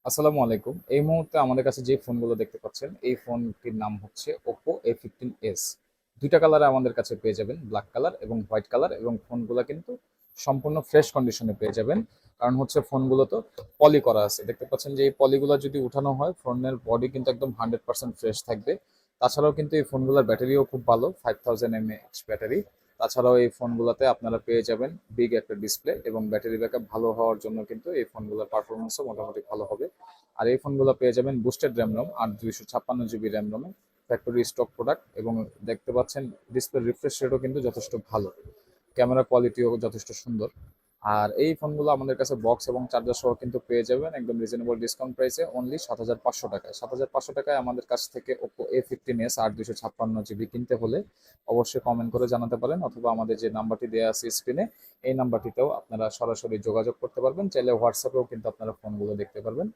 আসসালামু আলাইকুম। এই মুহূর্তে আমাদের কাছে যে ফোনগুলো দেখতে পাচ্ছেন, এই ফোনটির নাম হচ্ছে Oppo A15s। ২ টা কালারে আমাদের কাছে পেয়ে যাবেন, ব্ল্যাক কালার এবং হোয়াইট কালার, এবং ফোনগুলো কিন্তু সম্পূর্ণ ফ্রেশ কন্ডিশনে পেয়ে যাবেন। কারণ হচ্ছে ফোনগুলো তো পলি করা আছে। দেখতে পাচ্ছেন যে এই পলিগুলো যদি উঠানো হয়, ফোনের বডি কিন্তু একদম 100% ফ্রেশ থাকবে। তাছাড়াও কিন্তু এই ফোনগুলোর ব্যাটারিও খুব ভালো, 5000 mAh ব্যাটারি। তাছাড়াও এই ফোনগুলোতে আপনারা পেয়ে যাবেন বিগ একটা ডিসপ্লে, এবং ব্যাটারি ব্যাকআপ ভালো হওয়ার জন্য কিন্তু এই ফোনগুলোর পারফরমেন্সও মোটামুটি ভালো হবে। আর এই ফোনগুলো পেয়ে যাবেন বুস্টেড র্যাম রম আর 256 জিবি র্যাম রমে, ফ্যাক্টরি স্টক প্রোডাক্ট। এবং দেখতে পাচ্ছেন ডিসপ্লে রিফ্রেশ রেটও কিন্তু যথেষ্ট ভালো, ক্যামেরা কোয়ালিটিও যথেষ্ট সুন্দর। আর এই ফোনগুলো আমাদের কাছে বক্স এবং চার্জার সহ কিন্তু পেয়ে যাবেন একদম রিজনেবল ডিসকাউন্ট প্রাইসে, অনলি ৭৫০০ টাকায়। ৭৫০০ টাকায় আমাদের কাছ থেকে Oppo A15s আর 256 জিবি কিনতে হলে অবশ্যই কমেন্ট করে জানাতে পারেন, অথবা আমাদের যে নাম্বারটি দেওয়া আছে স্ক্রিনে, এই নাম্বারটিতেও আপনারা সরাসরি যোগাযোগ করতে পারবেন। চাইলে হোয়াটসঅ্যাপেও কিন্তু আপনারা ফোনগুলো দেখতে পারবেন।